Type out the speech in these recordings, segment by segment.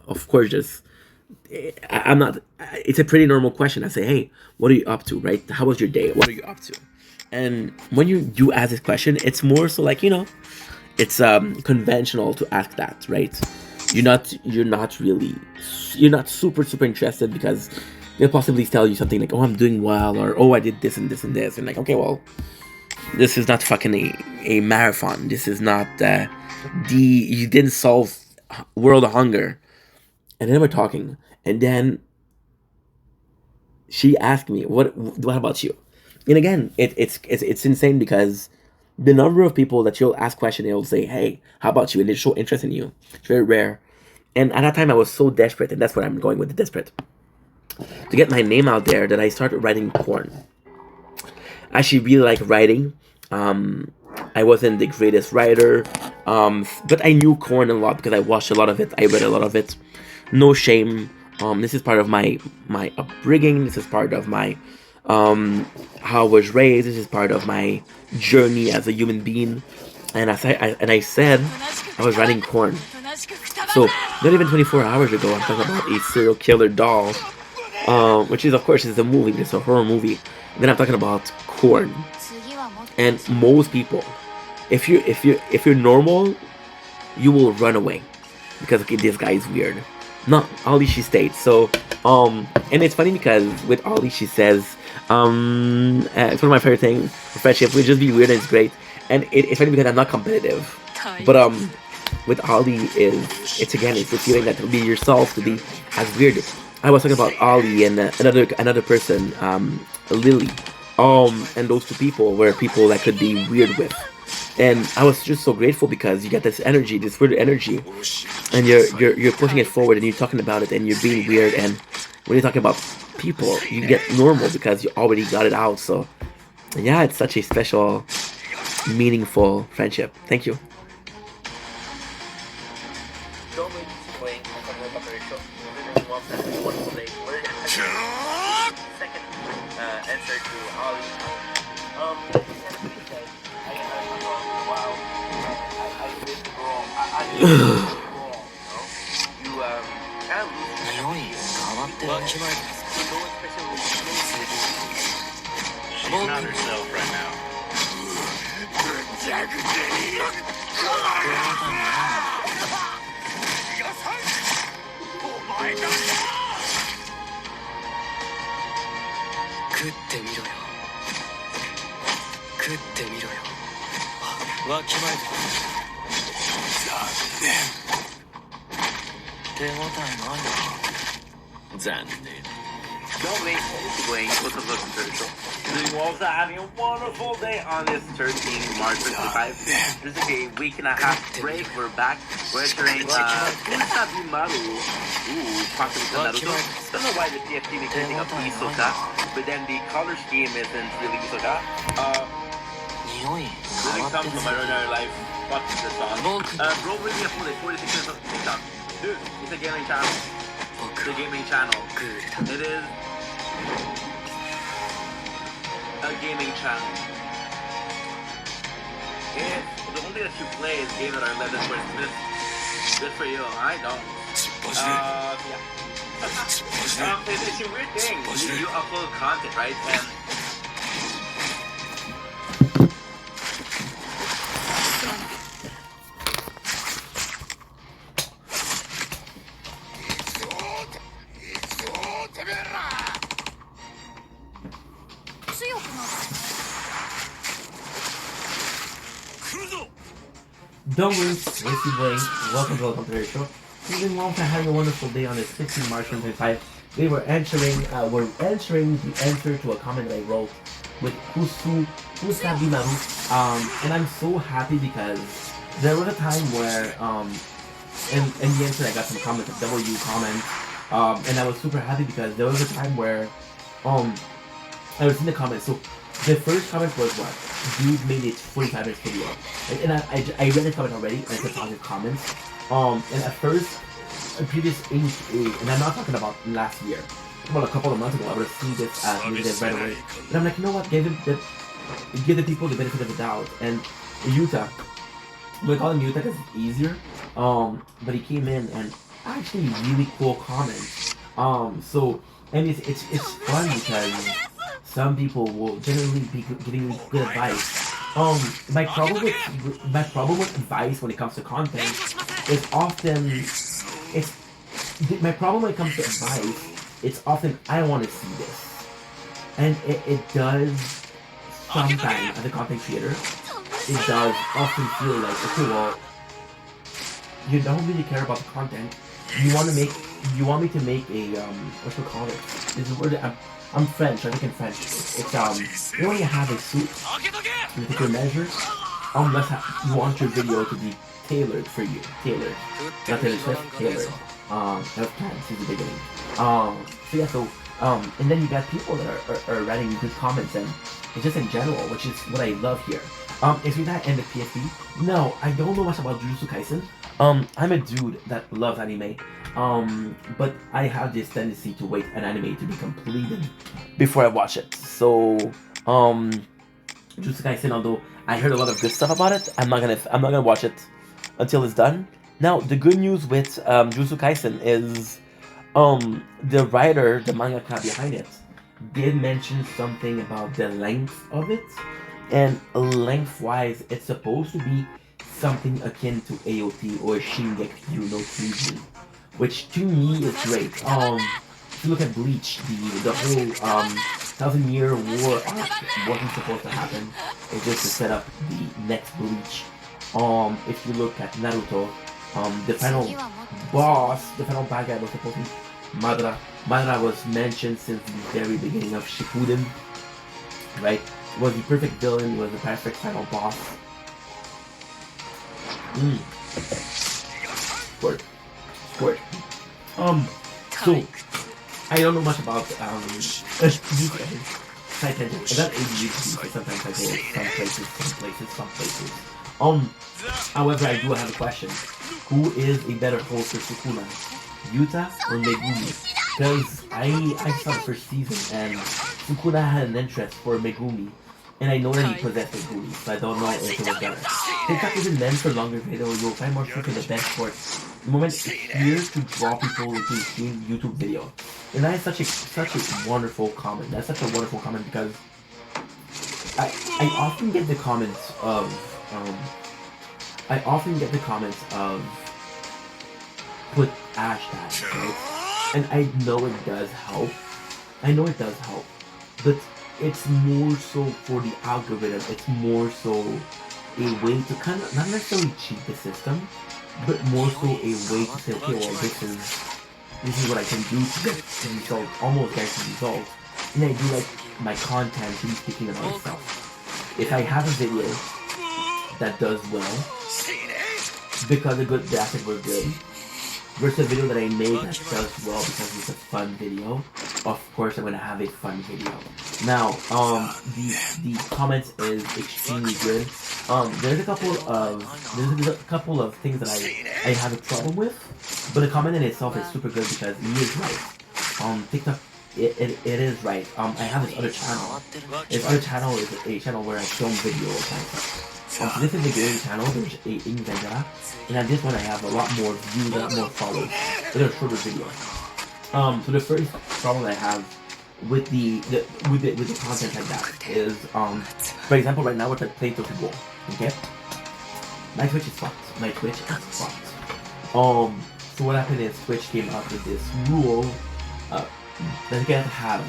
of course, just I'm not. It's a pretty normal question. I say, hey, what are you up to, right? How was your day? What are you up to? And when you do ask this question, it's more so like, it's conventional to ask that, right? You're not super interested because they'll possibly tell you something like, oh, I'm doing well, or oh, I did this and this and this, and like, okay, well, this is not fucking a marathon. This is not you didn't solve world hunger. And then we're talking, and then she asked me, what about you? And again, it's insane because the number of people that you'll ask questions, they'll say, hey, how about you? And they show interest in you. It's very rare. And at that time, I was so desperate, and that's what I'm going with, the desperate, to get my name out there, that I started writing porn. I actually really like writing. I wasn't the greatest writer, but I knew corn a lot because I watched a lot of it. I read a lot of it. No shame. This is part of my upbringing. This is part of my how I was raised. This is part of my journey as a human being. And I said I was writing corn. So not even 24 hours ago, I'm talking about a serial killer doll, which is of course is a movie. It's a horror movie. And then I'm talking about corn. And most people, if you're normal, you will run away because okay, this guy is weird. Not Ali, she states. So and it's funny because with Ali, she says it's one of my favorite things for friendship. We just be weird and it's great. And it's funny because I'm not competitive, but with Ali it's the feeling that to be yourself, to be as weird. I was talking about Ali and another person, Lily, and those two people were people that could be weird with. And I was just so grateful because you get this energy, this weird energy, and you're pushing it forward and you're talking about it and you're being weird. And when you're talking about people, you get normal because you already got it out. So yeah, it's such a special, meaningful friendship. Thank you. She's not herself right now. 食ってみろよ。食ってみろよ。わきまえて。残念。手応えがあるな。残念。Don't wait, Wayne. What's up, looking turtle? You all are having a wonderful day on this 13 March 25. There's like a week and a half break. We're back. We're entering Maru. Ooh, possibly Naruto. Don't know why the TFT makes me think of Isoka, but then the color scheme isn't really Isoka. Really comes from my ordinary life. Fuck this song. Bro, really up like 46 minutes of TikTok. Dude, it's a gaming channel. It's a gaming channel. It is a gaming channel. If the only thing that you play is games that are 11 minutes, good for you. I don't. Yeah. It's a weird thing. You upload content, right? And don't worry, Racy Boy. Welcome to the show. Moving on to having a wonderful day on this 15 March 2025. We're entering the answer to a comment that I wrote with Usabi Maru. And I'm so happy because there was a time where in the answer I got some comments, a W comment. And I was super happy because there was a time where I was in the comments. So the first comment was what? Dude made it 45 minutes video. And I read the comment already, and I said positive comments. And at first, a previous and I'm not talking about last year, about a couple of months ago, I would have seen this as negative right away. But I'm like, you know what? Give the people the benefit of the doubt. And Yuta, we call him Yuta because it's easier. But he came in and actually really cool comments. So and it's fun because some people will generally be giving me good advice. Um, my problem with advice when it comes to content is often it's my problem when it comes to advice. It's often I want to see this, and it does sometimes as a content creator. It does often feel like okay, well, you don't really care about the content. You want to make you want me to make a what you call it? This is word I'm French. I think in French it's you know when you have a suit in particular measure. You want your video to be tailored for you, tailored, not Taylor Swift, tailored. That's plans since the beginning. So yeah, so and then you got people that are writing good comments and it's just in general, which is what I love here. Is we that end of PSP? No, I don't know much about Jujutsu Kaisen. I'm a dude that loves anime. But I have this tendency to wait an anime to be completed before I watch it. So, Jujutsu Kaisen, although I heard a lot of good stuff about it, I'm not gonna watch it until it's done. Now, the good news with Jujutsu Kaisen is, the writer, the mangaka behind it, did mention something about the length of it, and lengthwise, it's supposed to be something akin to AOT or Shingeki no Kyojin, which to me is great. If you look at Bleach, the whole 1,000 Year War arc wasn't supposed to happen. It's just to set up the next Bleach. If you look at Naruto, the final boss, the final bad guy was supposed to be Madara. Madara was mentioned since the very beginning of Shippuden, right? Was the perfect villain, was the perfect final boss. Squirt. Squirt. So, I don't know much about, Titanic. I got ADHD, so sometimes I go some places. However, I do have a question. Who is a better host for Sukuna? Yuta or Megumi? Because I saw the first season and Sukuna had an interest for Megumi. And I know that he possessed Megumi, so I don't know if it was better. TikTok isn't meant for longer video, you'll find more stuff in the best for the moment it's here to draw people into seeing YouTube video. And that is such a wonderful comment. That's such a wonderful comment because I often get the comments of put hashtags, right? And I know it does help. But it's more so for the algorithm. It's more so a way to kind of not necessarily cheat the system, but more so a way to say, okay, well, this is what I can do to get the result, almost get the result. And I do like my content to be speaking about itself. If I have a video that does well because the assets were good, versus a video that I made that does well because it's a fun video, of course I'm gonna have a fun video. Now, the comments is extremely good. There's a couple of things that I have a problem with, but the comment in itself is super good because he is right. TikTok, it is right. I have this other channel. This other channel is a channel where I film videos. So this is the game channel, there's a Ingvendera, and at this one I have a lot more views, a lot more followers, but they're shorter videos. So the first problem I have with the content like that is, for example, right now we're playing Ghoul, okay? My Twitch is fucked. So what happened is Twitch came up with this rule that you can have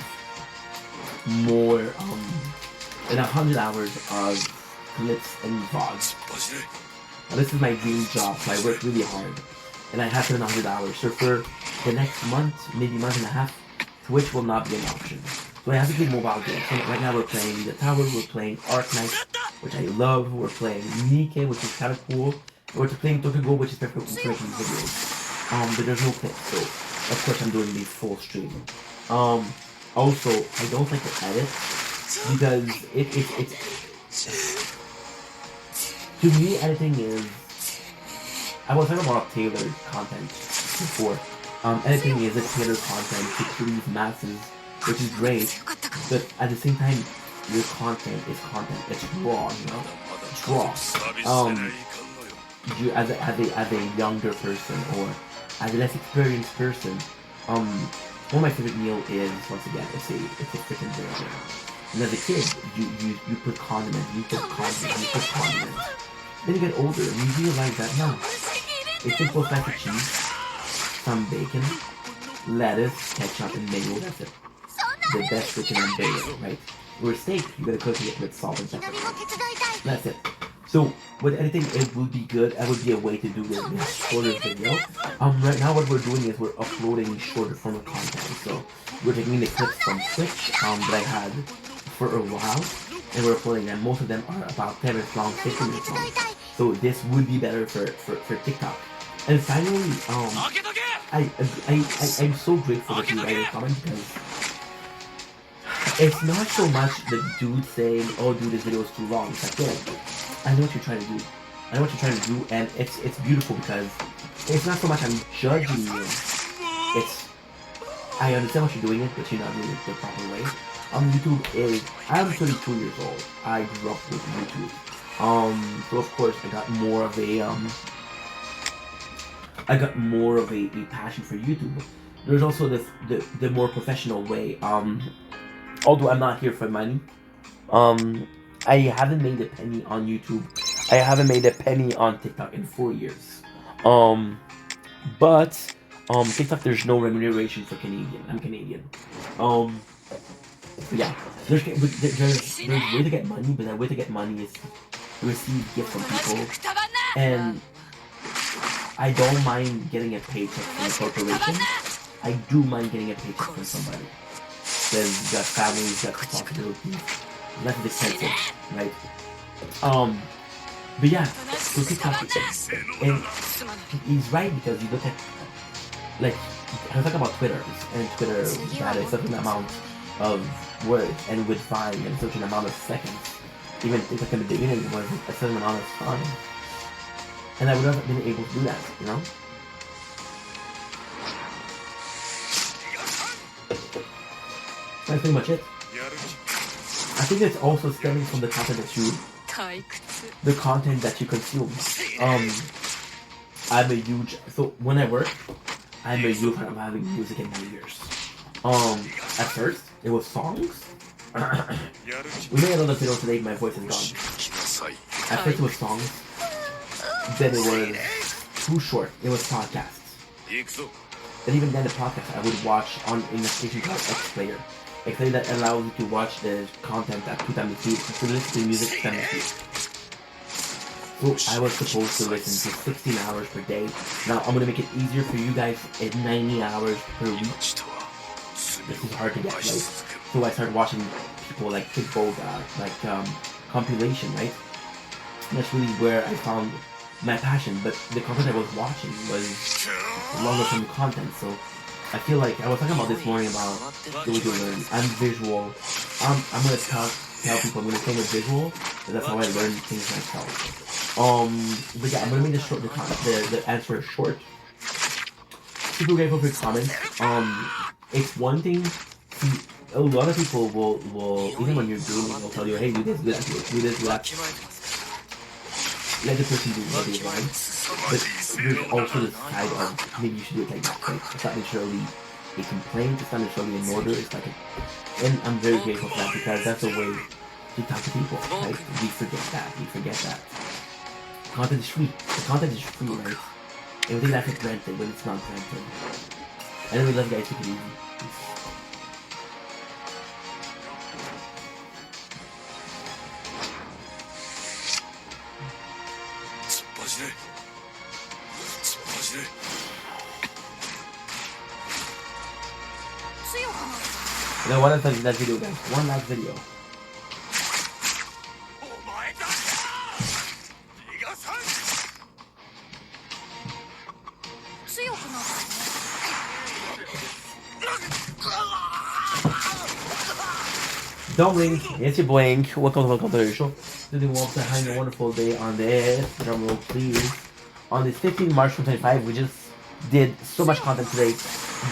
more than 100 hours of clips and vlogs. Now this is my dream job, so I work really hard. And I have 700 hours. So for the next month, maybe month and a half, Twitch will not be an option. So I have to play mobile games. So right now we're playing The Tower, we're playing Ark Knight, which I love, we're playing Nike, which is kind of cool, and we're playing Ghoul, which is perfect for making videos. But there's no clips, so of course I'm doing the full stream. Also, I don't like to edit, because it's to me, editing is... I was talking about tailored content before. Editing is a tailored content to please masses, which is great, but at the same time, your content is content. It's raw, you know? It's raw. You, as a younger person, or as a less experienced person, um, one of my favorite meal is once again it's a freaking burger. And as a kid, you put condiments, you put condiments, you put condiments. Then you get older and you realize that no, it's simple slice of cheese, some bacon, lettuce, ketchup, and mayo. That's it. The best freaking burger, right? Or a steak, you gotta cook it with salt and pepper. That's it. So with editing, it would be good. That would be a way to do this shorter video. Right now what we're doing is we're uploading shorter form of content. So we're taking the clips from Twitch that I had for a while, and we're uploading them. Most of them are about 10 minutes long, 15 minutes long. So this would be better for TikTok. And finally, I'm so grateful that you write a comment because it's not so much the dude saying, "Oh, dude, this video is too long." It's like, yo, I know what you're trying to do. I know what you're trying to do, and it's beautiful because it's not so much I'm judging you. It's I understand what you're doing it, but you're not doing it the proper way. YouTube is I'm 32 years old. I grew up with YouTube. So of course I got more of a passion for YouTube. There's also the more professional way. Although I'm not here for money. I haven't made a penny on YouTube. I haven't made a penny on TikTok in 4 years. But TikTok there's no remuneration for Canadian. I'm Canadian. Yeah. There's way to get money, but that way to get money is to receive gifts from people. And I don't mind getting a paycheck from a corporation. I do mind getting a paycheck from somebody. Because you got families, you got responsibilities. Life is expensive, right? But yeah, so TikTok, and he's right because you look at, like, I was talking about Twitter, and Twitter had a certain amount of words, and with Vine, and a certain amount of seconds. Even TikTok in the beginning was a certain amount of time. And I would not have been able to do that, you know? That's pretty much it. I think it's also stemming from the content that you consume. I'm a huge so when I work, I'm a huge fan of having music in my ears. At first it was songs. We made another video today. My voice is gone. At first it was songs. Then it was too short. It was podcasts. And even then, the podcast I would watch on in a station called X Player. A player that allows you to watch the content at 2 times speed, to listen to music 2 times speed. So I was supposed to listen to 16 hours per day. Now I'm gonna make it easier for you guys at 90 hours per week. This is hard to get, right? So I started watching people like Kid Boga, like compilation, right? And that's really where I found my passion. But the content I was watching was longer term content, so I feel like I was talking about this morning about the way to learn. I'm visual. I'm gonna tell people I'm gonna film with visual, because that's how I learn things myself. But yeah, I'm gonna make the answer short. Super grateful for your comments. It's one thing. A lot of people will even when you're gaming will tell you, hey, do this, do that, do this, do that. Let the person do what they want. But there's also the side of maybe you should do it like that, right? It's not necessarily a complaint, it's not necessarily an order, it's like and I'm very grateful for that because that's a way to talk to people, right? We forget that. Content is free. The content is free, right? And we take that for granted when it's not granted. Anyway, love you guys, take it easy. Peace. Now, one last video, guys. One last video. Don't blink. It's your blink. Welcome to the show. Today we want to have a wonderful day on this. Drum roll, please. On this 15th March 2025, we just did so much content today.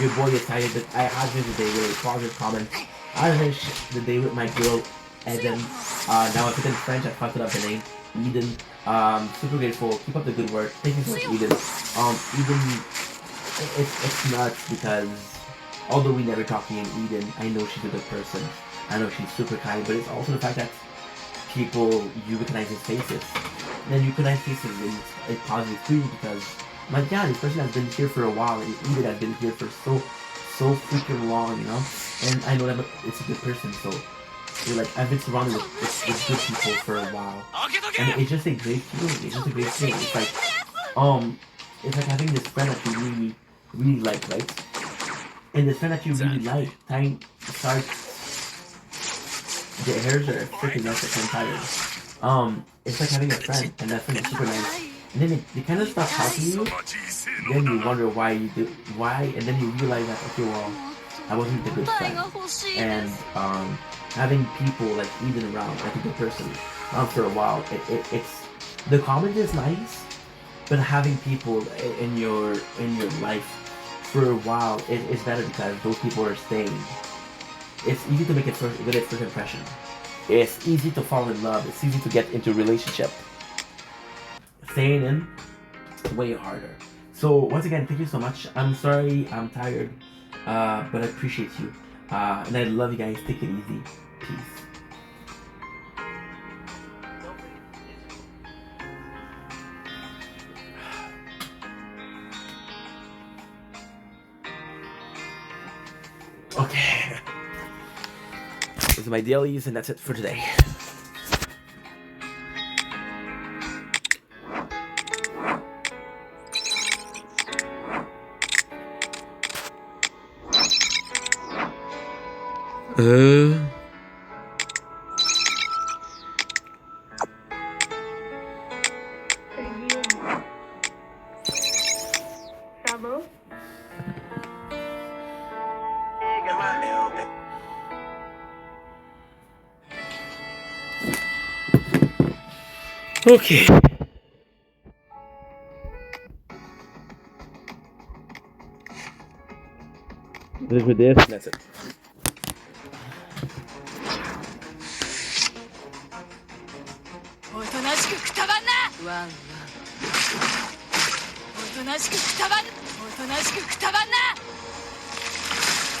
Your boy is excited that I had finished the day with a positive comment. I finished the day with my girl, Eden. Now I put in French, I fucked up the name. Eden. Super grateful. Keep up the good work. Thank you so much, Eden. Eden it's nuts because although we never talk to me in Eden, I know she's a good person. I know she's super kind, but it's also the fact that people, you recognize his faces. And then you recognize faces in a positive too because I'm like, yeah, this person has been here for a while and Eden has been here for so freaking long, you know? And I know that it's a good person, so you're like, I've been surrounded with good people for a while. And it's just a great feeling, it's just a great thing. It's like having this friend that you really, really like, right? And this friend that you really like, time starts the hairs are freaking nuts at I'm tired. It's like having a friend, and that friend is super nice. And then they kind of stop talking to you. Then you wonder why, and then you realize that okay, well, I wasn't a good friend. And having people like even around, like a good person, for a while, it's the comment is nice, but having people in your life for a while is better because those people are staying. It's easy to make a good first impression. It's easy to fall in love. It's easy to get into a relationship. Staying in, way harder. So once again, thank you so much. I'm sorry, I'm tired, but I appreciate you, and I love you guys. Take it easy. Peace. Okay. Those are my dailies, and that's it for today. Okay. With this, that's it.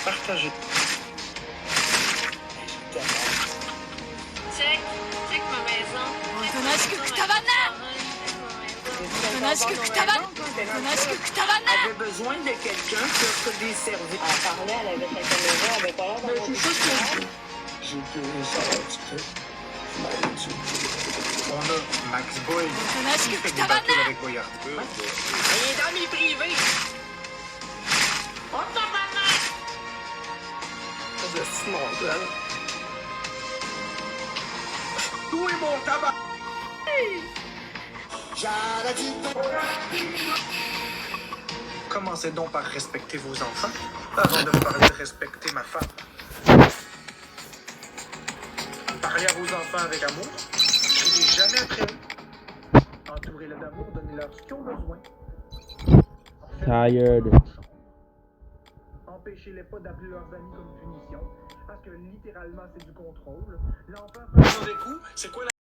Partagez. Check ma maison. Avait besoin de quelqu'un qui offre des services. En parlant, elle avait sa caméra, elle avait pas l'air d'avoir des choses. J'ai deux sorties. On a Max Boy qui fait des battles avec Boyard. Il est dans mes privés. Oh, tabarnak! C'est mon gueule. Tout est mon tabac! Commencez donc par respecter vos enfants avant de me parler de respecter ma femme. Parlez à vos enfants avec amour. Criez jamais après eux. Entourez-les d'amour, donnez-leur ce qu'ils ont besoin. Tired. Empêchez-les pas d'appeler leurs amis comme punition, parce que littéralement c'est du contrôle. L'enfant fait un mauvais coup, c'est quoi la